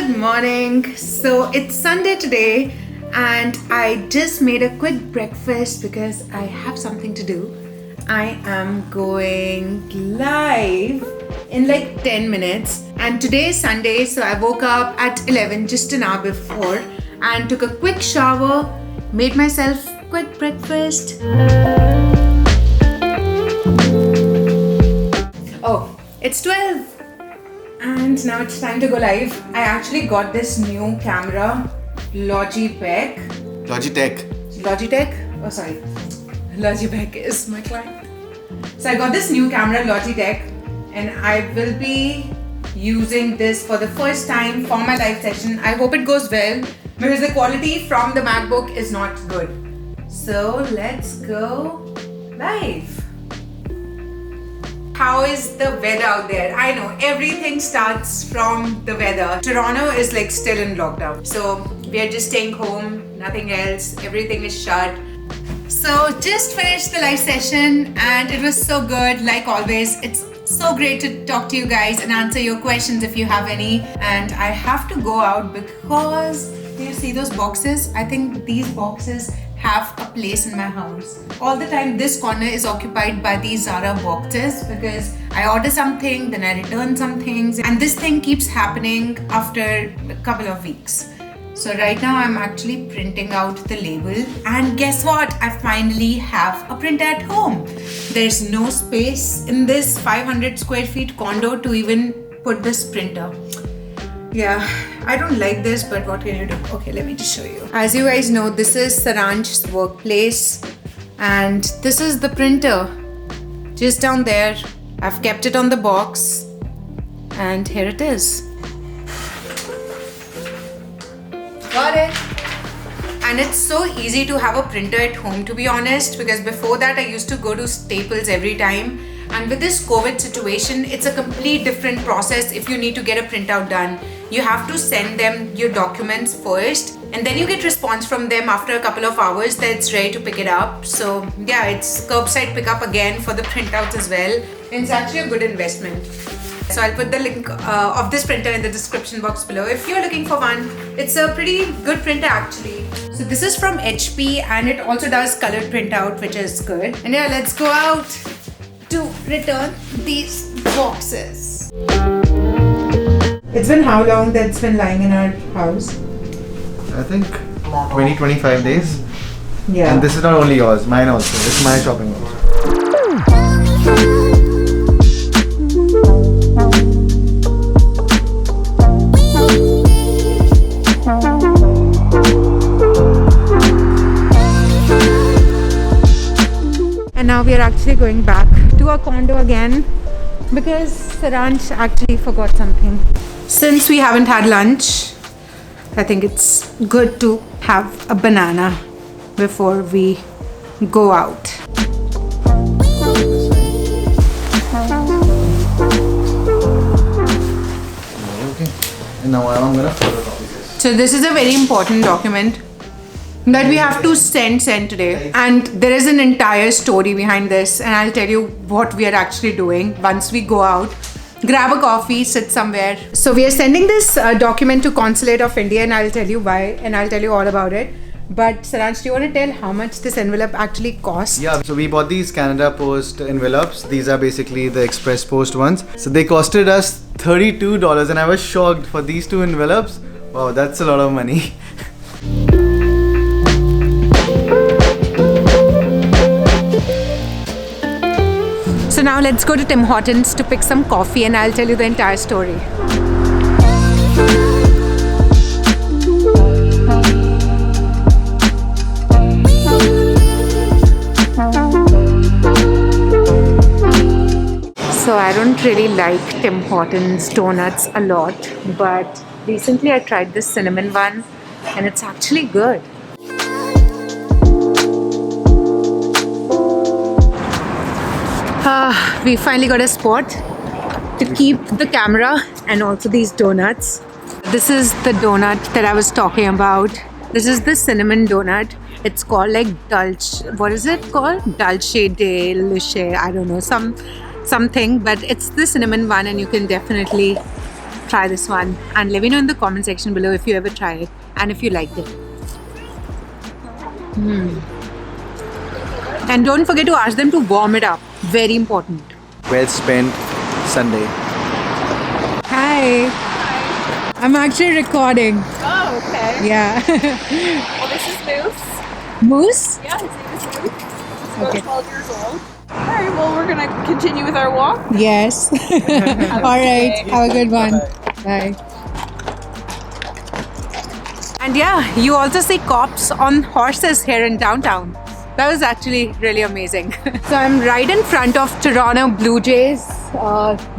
Good morning. So it's Sunday today and I just made a quick breakfast because I have something to do. I am going live in like 10 minutes and today is Sunday, so I woke up at 11, just an hour before, and took a quick shower, made myself quick breakfast. Oh, it's 12 and now it's time to go live. I actually got this new camera, Logitech. Oh sorry, Logitech is my client. So I got this new camera, Logitech, and I will be using this for the first time for my live session. I hope it goes well because the quality from the MacBook is not good. So let's go live. How is the weather out there? I know everything starts from the weather. Toronto is like still in lockdown. So we are just staying home, nothing else. Everything is shut. So just finished the live session and it was so good. Like always, it's so great to talk to you guys and answer your questions if you have any. And I have to go out because, do you see those boxes? I think these boxes have a place in my house. All the time this corner is occupied by these Zara boxes because I order something, then I return some things, and this thing keeps happening after a couple of weeks. So right now I'm actually printing out the label, and guess what? I finally have a printer at home. There's no space in this 500 square feet condo to even put this printer. Yeah, I don't like this, but what can you do? Okay, let me just show you. As you guys know, this is Saranj's workplace and this is the printer just down there. I've kept it on the box and here it is. Got it. And it's so easy to have a printer at home, to be honest, because before that I used to go to Staples every time. And with this COVID situation, it's a complete different process if you need to get a printout done. You have to send them your documents first and then you get response from them after a couple of hours that it's ready to pick it up. So yeah, it's curbside pickup again for the printouts as well. And it's actually a good investment. So I'll put the link of this printer in the description box below if you're looking for one. It's a pretty good printer actually. So this is from HP and it also does colored printout, which is good. And yeah, let's go out to return these boxes. It's been how long that it's been lying in our house? I think 20-25 days. Yeah. And this is not only yours, mine also. It's my shopping also. And now we are actually going back to our condo again because Saranj actually forgot something. Since we haven't had lunch, I think it's good to have a banana before we go out. Okay. And now I'm gonna photocopy this. So this is a very important document that we have to send today, and there is an entire story behind this, and I'll tell you what we are actually doing once we go out. Grab a coffee, sit somewhere. So we are sending this document to Consulate of India, and I'll tell you why and I'll tell you all about it. But Saranj, do you want to tell how much this envelope actually costs? Yeah, so we bought these Canada Post envelopes. These are basically the Express Post ones. So they costed us $32 and I was shocked for these two envelopes. Wow, that's a lot of money. So now let's go to Tim Hortons to pick some coffee and I'll tell you the entire story. So I don't really like Tim Hortons donuts a lot, but recently I tried this cinnamon one and it's actually good. We finally got a spot to keep the camera and also these donuts. This is the donut that I was talking about. This is the cinnamon donut. It's called like Dulce. What is it called? Dulce de leche. I don't know, something. But it's the cinnamon one, and you can definitely try this one and let me know in the comment section below if you ever tried it and if you liked it. And don't forget to ask them to warm it up. Very important. Well spent Sunday. Hi. I'm actually recording. Oh, okay. Yeah. Well, this is Moose. Moose? Yeah, his name is Moose. He's about Okay. 12 years old. All right, well, we're going to continue with our walk. Yes. All right. Have a good one. Bye. And yeah, you also see cops on horses here in downtown. That was actually really amazing. So I'm right in front of Toronto Blue Jays.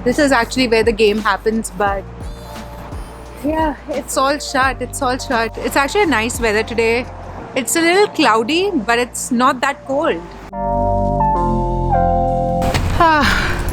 This is actually where the game happens, but yeah, it's all shut. It's all shut. It's actually a nice weather today. It's a little cloudy, but it's not that cold.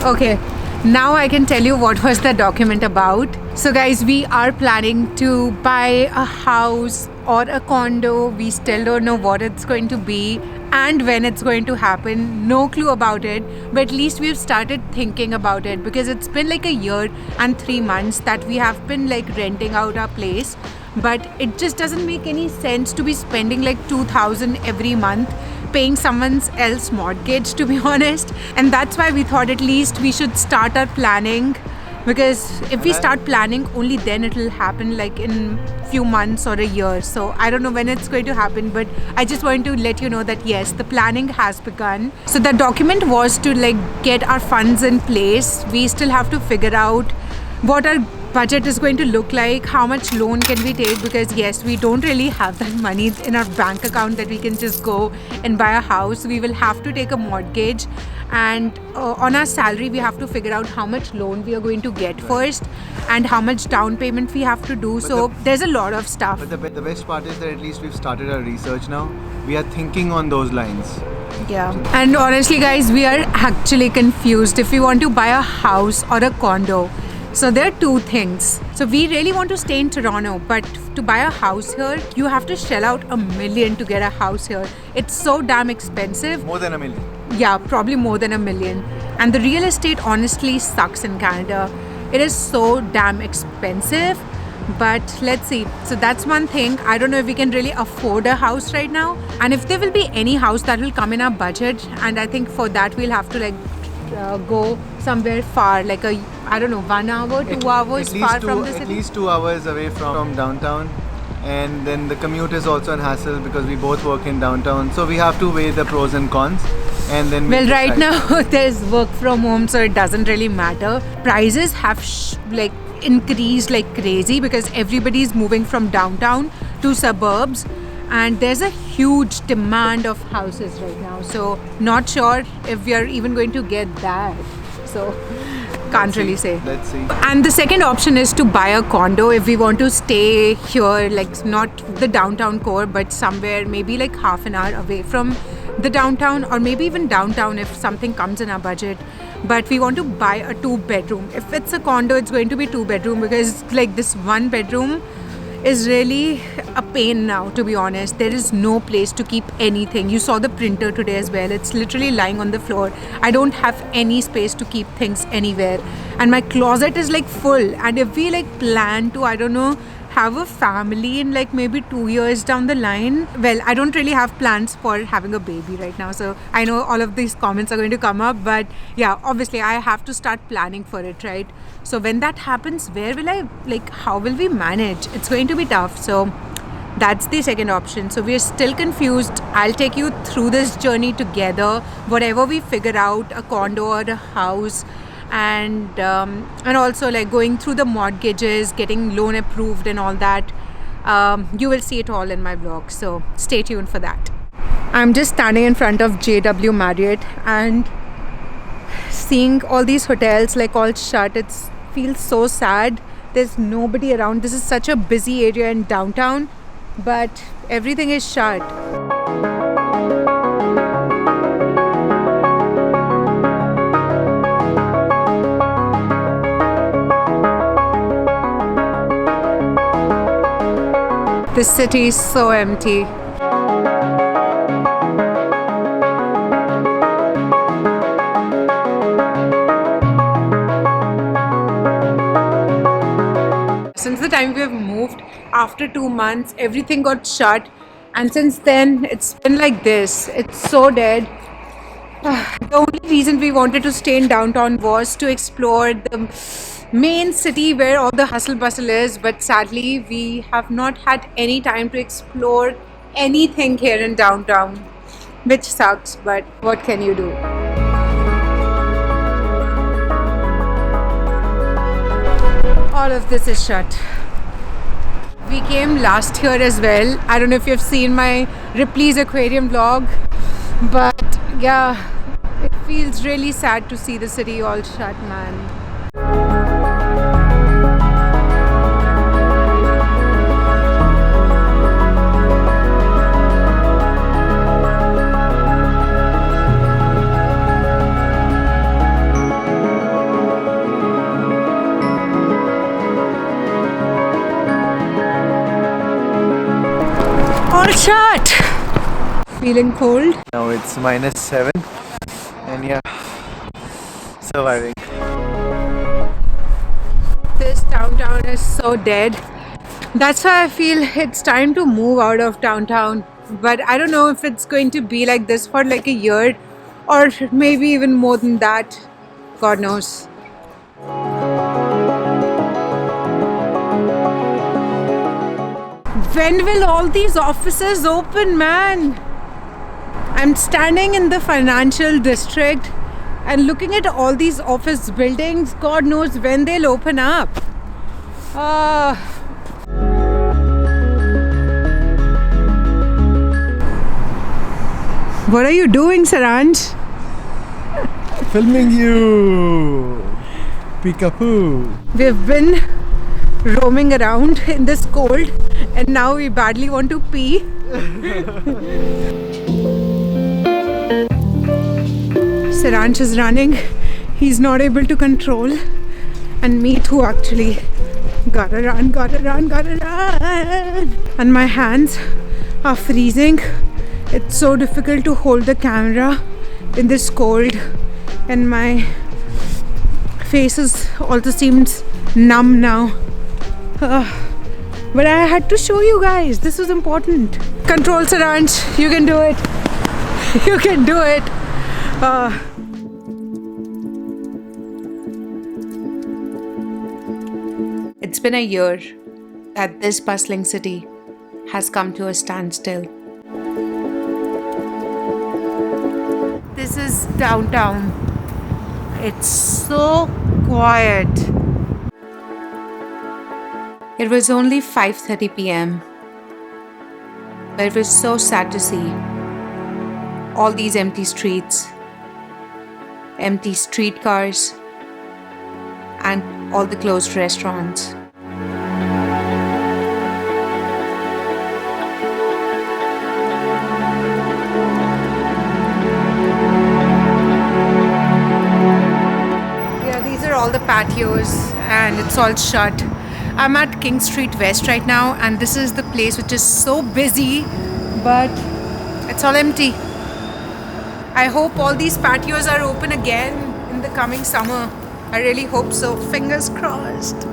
Okay, now I can tell you what was the document about. So guys, we are planning to buy a house or a condo. We still don't know what it's going to be and when it's going to happen. No clue about it, but at least we've started thinking about it because it's been like a year and 3 months that we have been like renting out our place, but it just doesn't make any sense to be spending like 2,000 every month paying someone else's mortgage, to be honest. And that's why we thought at least we should start our planning, because if we start planning, only then it will happen like in few months or a year. So I don't know when it's going to happen, but I just want to let you know that yes, the planning has begun. So the document was to like get our funds in place. We still have to figure out what our budget is going to look like, how much loan can we take, because yes, we don't really have that money in our bank account that we can just go and buy a house. We will have to take a mortgage, and on our salary we have to figure out how much loan we are going to get first and how much down payment we have to do. So there's a lot of stuff. But the best part is that at least we've started our research now. We are thinking on those lines. Yeah. And honestly guys, we are actually confused if we want to buy a house or a condo. So there are two things. So we really want to stay in Toronto, but to buy a house here, you have to shell out $1 million to get a house here. It's so damn expensive. More than $1 million. Yeah, probably more than $1 million. And the real estate honestly sucks in Canada. It is so damn expensive. But let's see. So that's one thing. I don't know if we can really afford a house right now. And if there will be any house that will come in our budget, and I think for that we'll have to like go somewhere far, like a, I don't know, 1 hour, 2 hours far from the city. At least 2 hours away from downtown. And then the commute is also a hassle because we both work in downtown. So we have to weigh the pros and cons. And then well, right now there's work from home, so it doesn't really matter. Prices have like increased like crazy because everybody's moving from downtown to suburbs. And there's a huge demand of houses right now. So not sure if we are even going to get that. So can't really say. Let's see. And the second option is to buy a condo if we want to stay here, like not the downtown core, but somewhere maybe like half an hour away from the downtown, or maybe even downtown if something comes in our budget. But we want to buy a 2-bedroom. If it's a condo, it's going to be 2-bedroom because like this 1-bedroom is really a pain now, to be honest. There is no place to keep anything. You saw the printer today as well. It's literally lying on the floor. I don't have any space to keep things anywhere. And my closet is like full. And if we like plan to, I don't know, have a family in like maybe 2 years down the line, well, I don't really have plans for having a baby right now. So I know all of these comments are going to come up, but yeah, obviously I have to start planning for it, right? So when that happens, where will I, like, how will we manage? It's going to be tough. So that's the second option. So we're still confused. I'll take you through this journey together. Whatever we figure out, a condo or a house, and also like going through the mortgages, getting loan approved and all that. You will see it all in my vlog. So stay tuned for that. I'm just standing in front of JW Marriott and seeing all these hotels like all shut. It feels so sad. There's nobody around. This is such a busy area in downtown, but everything is shut. This city is so empty. time we have moved. After 2 months, everything got shut, and since then it's been like this. It's so dead. The only reason we wanted to stay in downtown was to explore the main city where all the hustle bustle is, but sadly we have not had any time to explore anything here in downtown, which sucks, but what can you do? All of this is shut. We came last year as well. I don't know if you've seen my Ripley's Aquarium vlog, but yeah, it feels really sad to see the city all shut, man. All shut! Feeling cold? Now it's -7 and yeah, surviving. This downtown is so dead. That's why I feel it's time to move out of downtown. But I don't know if it's going to be like this for like a year or maybe even more than that. God knows. When will all these offices open, man? I'm standing in the financial district and looking at all these office buildings. God knows when they'll open up. What are you doing, Saranj? Filming you! Peekaboo! We've been roaming around in this cold and now we badly want to pee. Saranj is running. He's not able to control. And me too, actually. Gotta run. And my hands are freezing. It's so difficult to hold the camera in this cold. And my face is also seems numb now. But I had to show you guys. This was important. Control, Saranj. You can do it. You can do it. It's been a year that this bustling city has come to a standstill. This is downtown. It's so quiet. It was only 5:30 p.m. But it was so sad to see all these empty streets, empty streetcars, and all the closed restaurants. Yeah, these are all the patios and it's all shut. I'm at King Street West right now and this is the place which is so busy, but it's all empty. I hope all these patios are open again in the coming summer. I really hope so. Fingers crossed.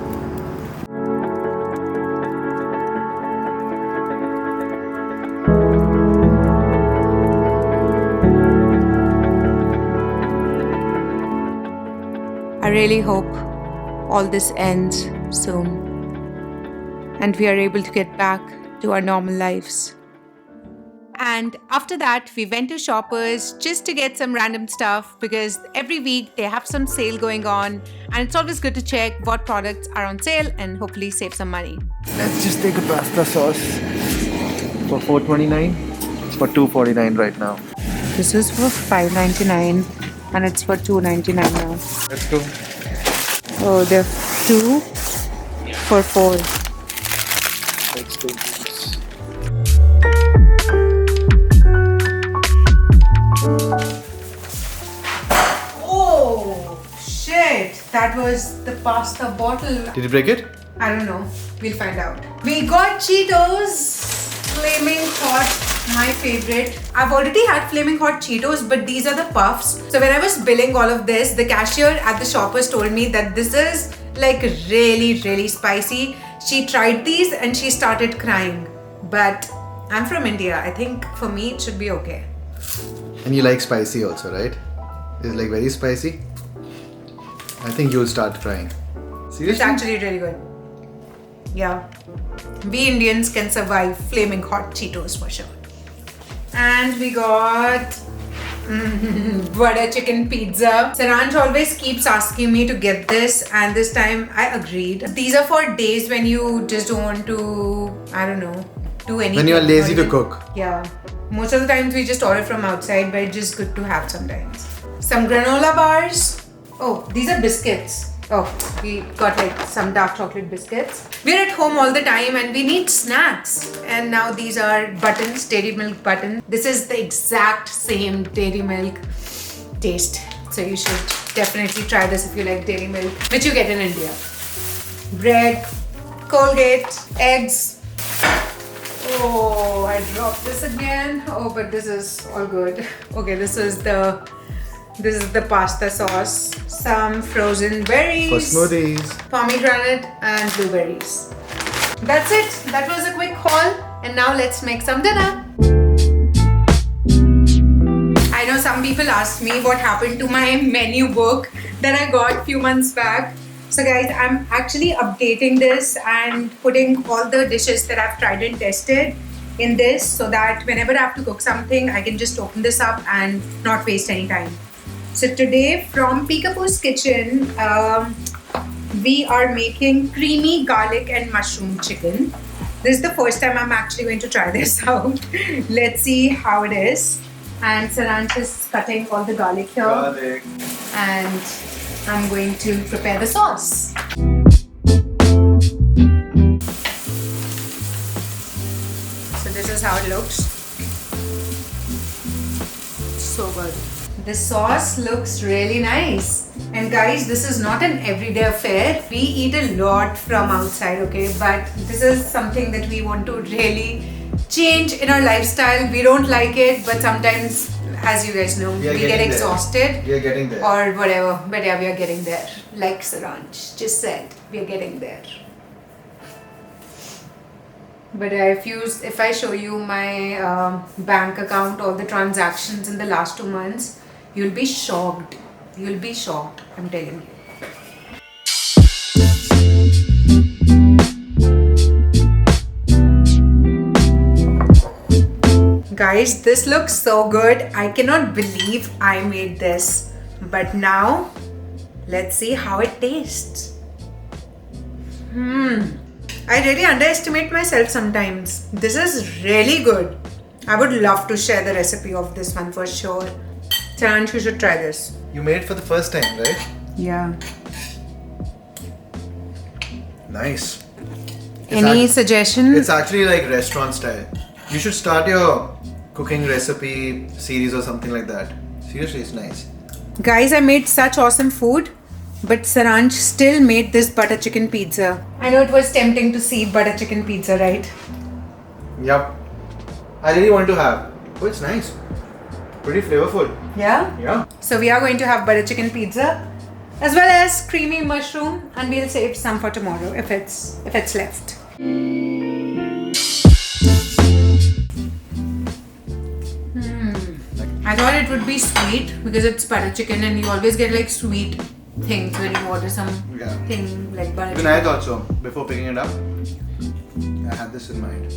I really hope all this ends soon and we are able to get back to our normal lives. And after that, we went to Shoppers just to get some random stuff because every week they have some sale going on and it's always good to check what products are on sale and hopefully save some money. Let's just take a pasta sauce for $4.29. It's for $2.49 right now. This is for $5.99 and it's for $2.99 now. Let's go. Oh, they're 2 for 4. Let's do this. Oh, shit. That was the pasta bottle. Did you break it? I don't know. We'll find out. We got Cheetos. Flaming Hot, my favorite. I've already had Flaming Hot Cheetos, but these are the puffs. So when I was billing all of this, the cashier at the Shoppers told me that this is like really, really spicy. She tried these and she started crying. But I'm from India. I think for me it should be okay. And you like spicy also, right? It's like very spicy. I think you'll start crying. Seriously? It's actually really good. Yeah. We Indians can survive flaming hot Cheetos for sure. And we got butter chicken pizza. Saransh always keeps asking me to get this, and this time I agreed. These are for days when you just don't want to, I don't know, do anything. When you're lazy to cook. Yeah. Most of the times we just order from outside, but it's just good to have sometimes. Some granola bars. Oh, these are biscuits. Oh, we got like some dark chocolate biscuits. We're at home all the time and we need snacks. And now these are buttons, Dairy Milk buttons. This is the exact same Dairy Milk taste. So you should definitely try this if you like Dairy Milk, which you get in India. Bread, Colgate, eggs. Oh, I dropped this again. Oh, but this is all good. Okay, this is the pasta sauce, some frozen berries, For smoothies. pomegranate and blueberries. That's it. That was a quick haul, and now let's make some dinner. I know some people asked me what happened to my menu book that I got a few months back. So guys, I'm actually updating this and putting all the dishes that I've tried and tested in this so that whenever I have to cook something, I can just open this up and not waste any time. So today from Peekaboo's Kitchen, we are making creamy garlic and mushroom chicken. This is the first time I'm actually going to try this out. Let's see how it is. And Saransh is cutting all the garlic here. Garlic. And I'm going to prepare the sauce. So this is how it looks. So good. The sauce looks really nice. And guys, this is not an everyday affair. We eat a lot from outside, okay? But this is something that we want to really change in our lifestyle. We don't like it, but sometimes, as you guys know, we get exhausted. We are getting there. Or whatever. But yeah, we are getting there. Like Saransh just said, we are getting there. But if I show you my bank account, all the transactions in the last 2 months, you'll be shocked. You'll be shocked, I'm telling you. Guys, this looks so good. I cannot believe I made this. But now, let's see how it tastes. I really underestimate myself sometimes. This is really good. I would love to share the recipe of this one for sure. Saransh, you should try this. You made it for the first time, right? Yeah. Nice. Any suggestion? It's actually like restaurant style. You should start your cooking recipe series or something like that. Seriously, it's nice. Guys, I made such awesome food, but Saransh still made this butter chicken pizza. I know it was tempting to see butter chicken pizza, right? Yup. I really want to have. Oh, it's nice. Pretty flavorful. Yeah? Yeah. So we are going to have butter chicken pizza as well as creamy mushroom, and we'll save some for tomorrow if it's left. I thought it would be sweet because it's butter chicken and you always get like sweet things when you order something like butter Even chicken. I thought so before picking it up. I had this in mind.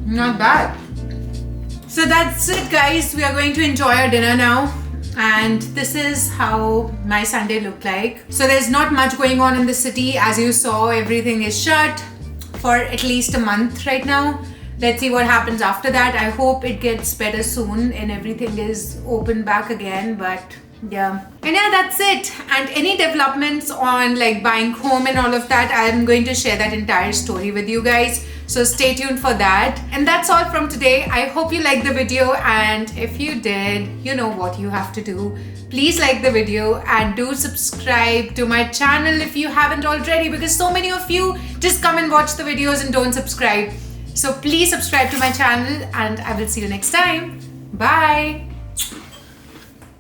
Not bad. So that's it, guys. We are going to enjoy our dinner now. And this is how my Sunday looked like. So there's not much going on in the city. As you saw, everything is shut for at least a month right now. Let's see what happens after that. I hope it gets better soon and everything is open back again. But yeah. And yeah, that's it. And any developments on like buying home and all of that, I'm going to share that entire story with you guys. So stay tuned for that. And that's all from today. I hope you liked the video, and if you did, you know what you have to do. Please like the video and do subscribe to my channel if you haven't already, because so many of you just come and watch the videos and don't subscribe. So please subscribe to my channel, and I will see you next time. Bye.